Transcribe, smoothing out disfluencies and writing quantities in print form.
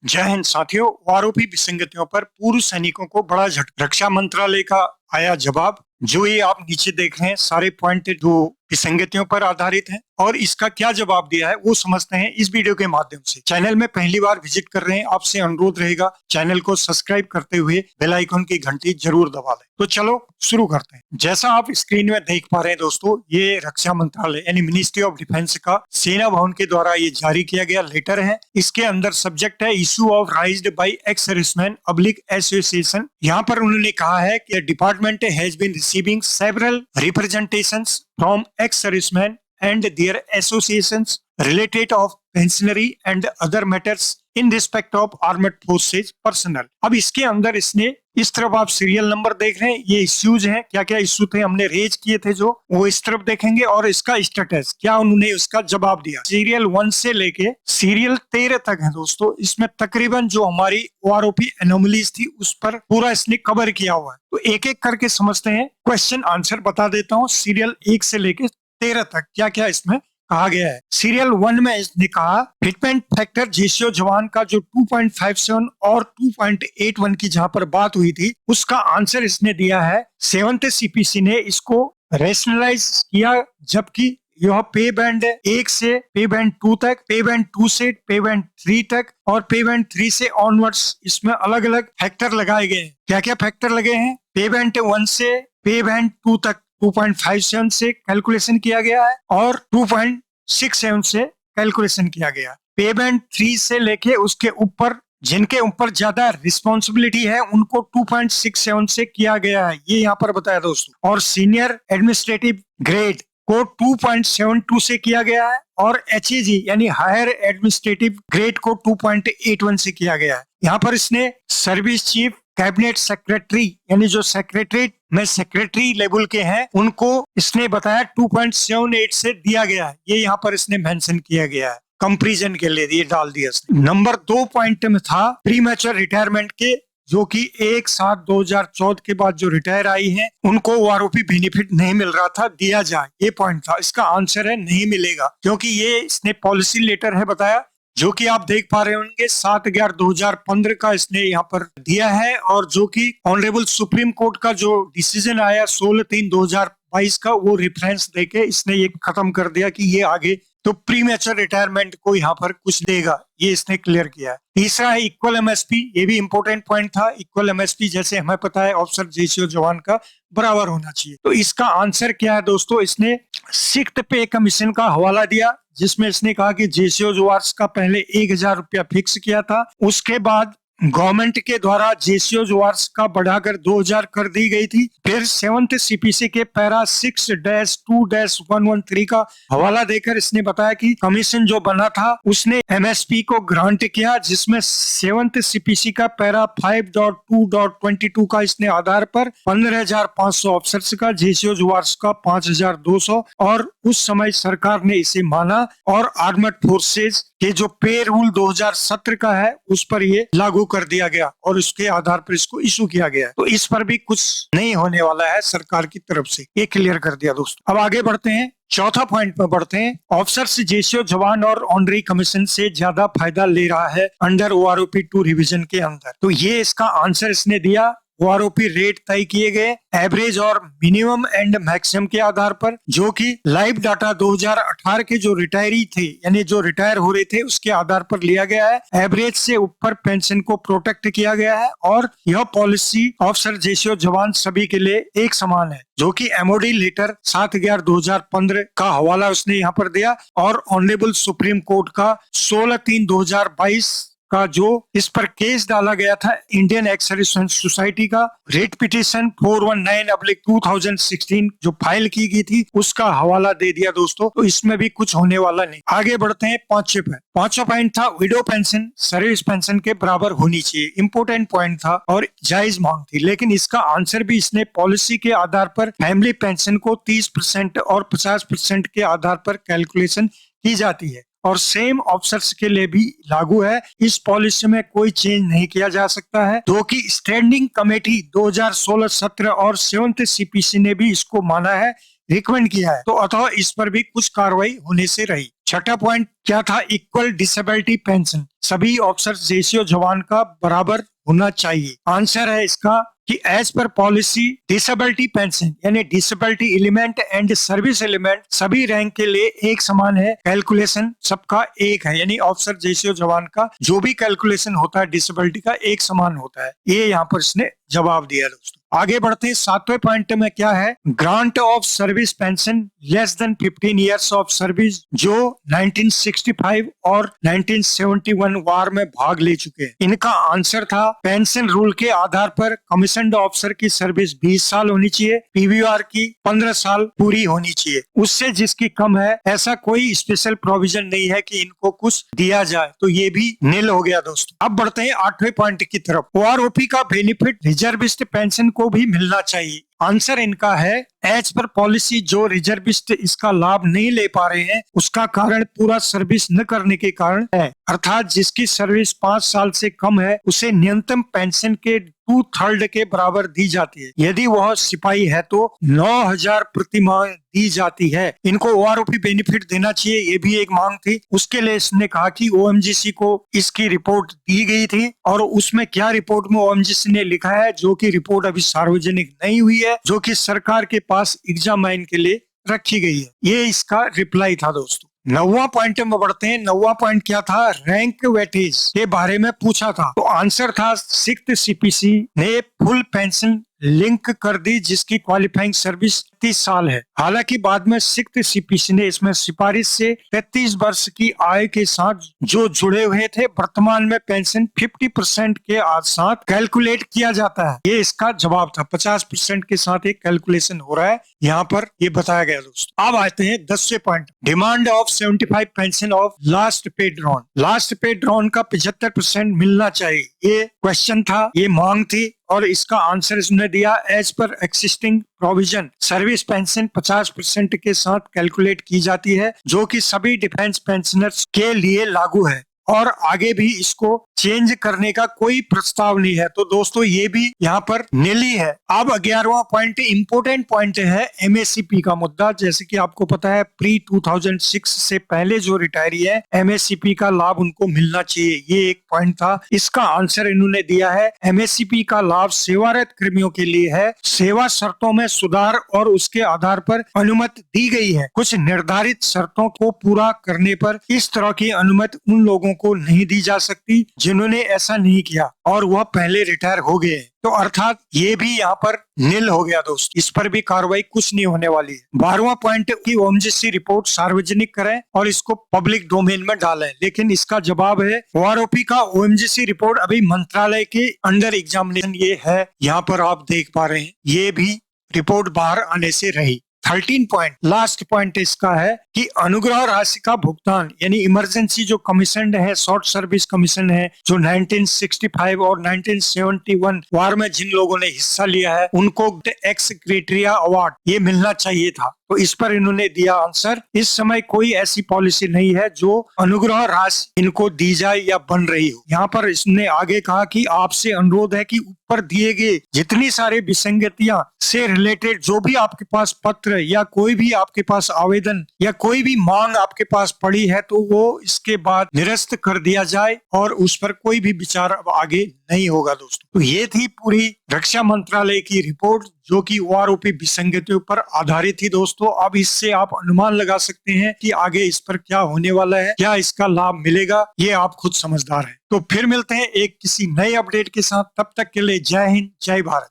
जय हिंद साथियों। आरोपी विसंगतियों पर पूर्व सैनिकों को बड़ा झटका। रक्षा मंत्रालय का आया जवाब। जो ये आप नीचे देख रहे हैं सारे पॉइंट जो विसंगतियों पर आधारित हैं और इसका क्या जवाब दिया है वो समझते हैं इस वीडियो के माध्यम से। चैनल में पहली बार विजिट कर रहे हैं, आपसे अनुरोध रहेगा चैनल को सब्सक्राइब करते हुए बेल आइकन की घंटी जरूर दबा दें। तो चलो शुरू करते हैं। जैसा आप स्क्रीन में देख पा रहे हैं दोस्तों, ये रक्षा मंत्रालय यानी मिनिस्ट्री ऑफ डिफेंस का सेना भवन के द्वारा ये जारी किया गया लेटर है। इसके अंदर सब्जेक्ट है issue of raised by ex serviceman public association. यहाँ पर उन्होंने कहा है कि department has been receiving several representations from ex serviceman and their associations related of pensionary and other matters in respect of armed forces personnel। अब इसके अंदर इसने इस तरफ आप सीरियल नंबर देख रहे हैं, ये इश्यूज हैं, क्या क्या इश्यू थे हमने रेज किए थे जो वो इस तरफ देखेंगे और इसका स्टेटस क्या उन्होंने उसका जवाब दिया। सीरियल 1 से लेके सीरियल 13 तक है दोस्तों। इसमें तकरीबन जो हमारी आरोपी एनोमलीज थी उस पर पूरा इसने कवर किया हुआ है। तो एक एक करके समझते हैं, क्वेश्चन आंसर बता देता हूँ। सीरियल 1 से लेके 13 तक क्या क्या इसमें कहा गया है। सीरियल 1 में इसने कहा फिटमेंट फैक्टर जेसीओ जवान का जो 2.57 और 2.81 की जहां पर बात हुई थी उसका आंसर इसने दिया है 7th सीपीसी ने इसको रेशनलाइज किया, जबकि यह पे बैंड 1 से पे बैंड 2 तक, पे बैंड 2 से पे बैंड 3 तक और पे बैंड 3 से ऑनवर्ड्स इसमें अलग अलग फैक्टर लगाए गए हैं। क्या क्या फैक्टर लगे हैं? पे बैंड 1 से पे बैंड 2 तक 2.57 से कैलकुलेशन किया गया है और 2.67 से कैलकुलेशन किया गया। पे बैंड 3 से लेके उसके ऊपर जिनके ऊपर ज्यादा रिस्पॉन्सिबिलिटी है उनको 2.67 से किया गया है, ये यहाँ पर बताया दोस्तों। और सीनियर एडमिनिस्ट्रेटिव ग्रेड को 2.72 से किया गया है और एचएजी यानी हायर एडमिनिस्ट्रेटिव ग्रेड को 2.81 से किया गया है। यहाँ पर इसने सर्विस चीफ, कैबिनेट सेक्रेटरी यानी जो सेक्रेटरी में सेक्रेटरी लेवल के हैं उनको इसने बताया 2.78 से दिया गया है, ये यहाँ पर इसने मेंशन किया गया है। कंपैरिजन के लिए ये डाल दिया इसने। नंबर 2 पॉइंट में था प्रीमैच्योर रिटायरमेंट के, जो कि 1/7/2014 के बाद जो रिटायर आई है उनको आरोपी बेनिफिट नहीं मिल रहा था, दिया जाए, ये पॉइंट था। इसका आंसर है नहीं मिलेगा, क्योंकि ये इसने पॉलिसी लेटर है बताया, जो कि आप देख पा रहे होंगे 7/11/2015 का इसने यहाँ पर दिया है और जो कि ऑनरेबल सुप्रीम कोर्ट का जो डिसीजन आया 16/3/2022 का वो रेफरेंस देके इसने ये खत्म कर दिया कि ये आगे तो प्रीमैच्योर रिटायरमेंट को यहाँ पर कुछ देगा, ये इसने क्लियर किया है। तीसरा है इक्वल एमएसपी, ये भी इंपॉर्टेंट पॉइंट था। इक्वल एमएसपी जैसे हमें पता है ऑफिसर जेसीओ जवान का बराबर होना चाहिए। तो इसका आंसर क्या है दोस्तों? इसने 6th पे कमीशन का हवाला दिया, जिसमें इसने कहा कि जेसीओ जवार्स का पहले 1000 रुपया फिक्स किया था, उसके बाद गवर्नमेंट के द्वारा जेसीओ जवार्स का बढ़ाकर 2000 कर दी गई थी। फिर 7th सीपीसी के पैरा 6-2-113 का हवाला देकर इसने बताया कि कमीशन जो बना था उसने एमएसपी को ग्रांट किया, जिसमें 7th सीपीसी का पैरा 5.2.22 का इसने आधार पर 15,500 ऑफिसर्स का, जेसीओ जवार्स का 5,200 और उस समय सरकार ने इसे माना और आर्मड फोर्सेज के जो पे रूल 2017 का है उस पर ये लागू कर दिया गया और उसके आधार पर इसको इशू किया गया। तो इस पर भी कुछ नहीं होने वाला है सरकार की तरफ से, ये क्लियर कर दिया दोस्तों। अब आगे बढ़ते हैं, चौथा पॉइंट में बढ़ते हैं। ऑफिसर्स जेसीओ जवान और ऑनरी कमीशन से ज्यादा फायदा ले रहा है अंडर ओआरओपी 2 रिवीजन के अंदर। तो ये इसका आंसर इसने दिया। ओआरओपी रेट तय किए गए एवरेज और मिनिमम एंड मैक्सिमम के आधार पर, जो कि लाइव डाटा 2018 के जो रिटायरी थे यानी जो रिटायर हो रहे थे उसके आधार पर लिया गया है। एवरेज से ऊपर पेंशन को प्रोटेक्ट किया गया है और यह पॉलिसी ऑफिसर जेसीओ जवान सभी के लिए एक समान है, जो कि एमओडी लेटर 7/11/2015 का हवाला उसने यहाँ पर दिया और ऑनरेबल सुप्रीम कोर्ट का 16/3/2022 का जो इस पर केस डाला गया था इंडियन एक्स सर्विसमैन सोसाइटी का, रेट पिटीशन 419/2016 जो फाइल की गई थी उसका हवाला दे दिया दोस्तों। तो इसमें भी कुछ होने वाला नहीं। आगे बढ़ते हैं पांचवा पॉइंट था विडो पेंशन सर्विस पेंशन के बराबर होनी चाहिए। इंपोर्टेंट पॉइंट था और जायज मांग थी, लेकिन इसका आंसर भी इसने पॉलिसी के आधार पर फैमिली पेंशन को 30% और 50% के आधार पर कैलकुलेशन की जाती है और सेम ऑफिसर्स के लिए भी लागू है। इस पॉलिसी में कोई चेंज नहीं किया जा सकता है, जो कि स्टैंडिंग कमेटी 2016-17 और 7th सीपीसी ने भी इसको माना है, रिकमेंड किया है। तो अतः इस पर भी कुछ कार्रवाई होने से रही। छठा पॉइंट क्या था? इक्वल डिसेबिलिटी पेंशन सभी ऑफिसर्स रेशियो जवान का बराबर होना चाहिए। आंसर है इसका कि as per policy disability pension यानी disability element and service element सभी रैंक के लिए एक समान है। कैलकुलेशन सबका एक है, यानी ऑफिसर रेशियो जवान का जो भी कैलकुलेशन होता है डिसेबिलिटी का एक समान होता है। ये यहाँ पर इसने जवाब दिया दोस्तों। आगे बढ़ते हैं 7वें पॉइंट में क्या है, grant of service pension less than 15 years of service जो 1965 और 1971 वार में भाग ले चुके हैं। इनका आंसर था पेंशन रूल के आधार पर कमीशन्ड ऑफिसर की सर्विस 20 साल होनी चाहिए, पीवीआर की 15 साल पूरी होनी चाहिए। उससे जिसकी कम है ऐसा कोई स्पेशल प्रोविजन नहीं है कि इनको कुछ दिया जाए, तो ये भी नील हो गया दोस्तों। अब बढ़ते हैं 8वें पॉइंट की तरफ। ओआरओपी का बेनिफिट रिजर्विस्ट पेंशन को भी मिलना चाहिए। आंसर इनका है एज पर पॉलिसी जो रिजर्विस्ट इसका लाभ नहीं ले पा रहे हैं उसका कारण पूरा सर्विस न करने के कारण है, अर्थात जिसकी सर्विस 5 साल से कम है उसे न्यूनतम पेंशन के 2/3 के बराबर दी जाती है। यदि वह सिपाही है तो 9,000 प्रति माह दी जाती है। इनको ओआरओपी बेनिफिट देना चाहिए, ये भी एक मांग थी। उसके लिए इसने कहा कि ओएमजीसी को इसकी रिपोर्ट दी गई थी और उसमें क्या रिपोर्ट में ओएमजीसी ने लिखा है जो कि रिपोर्ट अभी सार्वजनिक नहीं हुई है, जो कि सरकार के पास एग्जामाइन के लिए रखी गई है। ये इसका रिप्लाई था दोस्तों। 9वां पॉइंट में बढ़ते हैं। 9वां पॉइंट क्या था, रैंक वेटेज के बारे में पूछा था। तो आंसर था 6th सीपीसी ने फुल पेंशन लिंक कर दी जिसकी क्वालिफाइंग सर्विस 30 साल है। हालांकि बाद में 6th सीपीसी ने इसमें सिफारिश से 33 वर्ष की आयु के साथ जो जुड़े हुए थे वर्तमान में पेंशन 50% के साथ कैलकुलेट किया जाता है। ये इसका जवाब था। 50% के साथ एक कैलकुलेशन हो रहा है, यहाँ पर ये बताया गया दोस्तों। अब आते हैं 10वें point, demand of 75 pension of last pay drawn. Last pay drawn का 75% मिलना चाहिए, ये क्वेश्चन था, ये मांग थी और इसका आंसर इसने दिया as per existing provision service pension 50% के साथ कैलकुलेट की जाती है जो कि सभी डिफेंस पेंशनर्स के लिए लागू है और आगे भी इसको चेंज करने का कोई प्रस्ताव नहीं है। तो दोस्तों ये भी यहाँ पर नीली है। अब 11वां पॉइंट इम्पोर्टेंट पॉइंट है एमएससीपी का मुद्दा। जैसे कि आपको पता है प्री 2006 से पहले जो रिटायरी है एमएससीपी का लाभ उनको मिलना चाहिए, ये एक पॉइंट था। इसका आंसर इन्होंने दिया है एमएससीपी का लाभ सेवारत कर्मियों के लिए है। सेवा शर्तों में सुधार और उसके आधार पर अनुमति दी गई है। कुछ निर्धारित शर्तों को पूरा करने पर इस तरह की अनुमति उन लोगों को नहीं दी जा सकती जिन्होंने ऐसा नहीं किया और वह पहले रिटायर हो गए। तो अर्थात ये भी यहाँ पर नील हो गया दोस्त, इस पर भी कार्रवाई कुछ नहीं होने वाली है। 12वां पॉइंट की ओएमजीसी रिपोर्ट सार्वजनिक करें और इसको पब्लिक डोमेन में डालें, लेकिन इसका जवाब है ओआरओपी का ओएमजीसी रिपोर्ट अभी मंत्रालय के अंडर एग्जामिनेशन ये है, यहाँ पर आप देख पा रहे हैं, ये भी रिपोर्ट बाहर आने से रही। 13 पॉइंट लास्ट पॉइंट इसका है कि अनुग्रह राशि का भुगतान यानी इमरजेंसी जो कमीशन है, शॉर्ट सर्विस कमीशन है जो 1965 और 1971 वार में जिन लोगों ने हिस्सा लिया है उनको एक्स क्राइटेरिया अवार्ड ये मिलना चाहिए था। तो इस पर इन्होंने दिया आंसर इस समय कोई ऐसी पॉलिसी नहीं है जो अनुग्रह राशि इनको दी जाए या बन रही हो। यहाँ पर इसने आगे कहा कि आपसे अनुरोध है कि ऊपर दिए गए जितनी सारी विसंगतियां से रिलेटेड जो भी आपके पास पत्र या कोई भी आपके पास आवेदन या कोई भी मांग आपके पास पड़ी है तो वो इसके बाद निरस्त कर दिया जाए और उस पर कोई भी विचार अब आगे नहीं होगा दोस्तों। तो ये थी पूरी रक्षा मंत्रालय की रिपोर्ट जो कि ओआरओपी विसंगतियों पर आधारित थी दोस्तों। अब इससे आप अनुमान लगा सकते हैं कि आगे इस पर क्या होने वाला है, क्या इसका लाभ मिलेगा, ये आप खुद समझदार हैं। तो फिर मिलते हैं एक किसी नए अपडेट के साथ, तब तक के लिए जय हिंद जय भारत।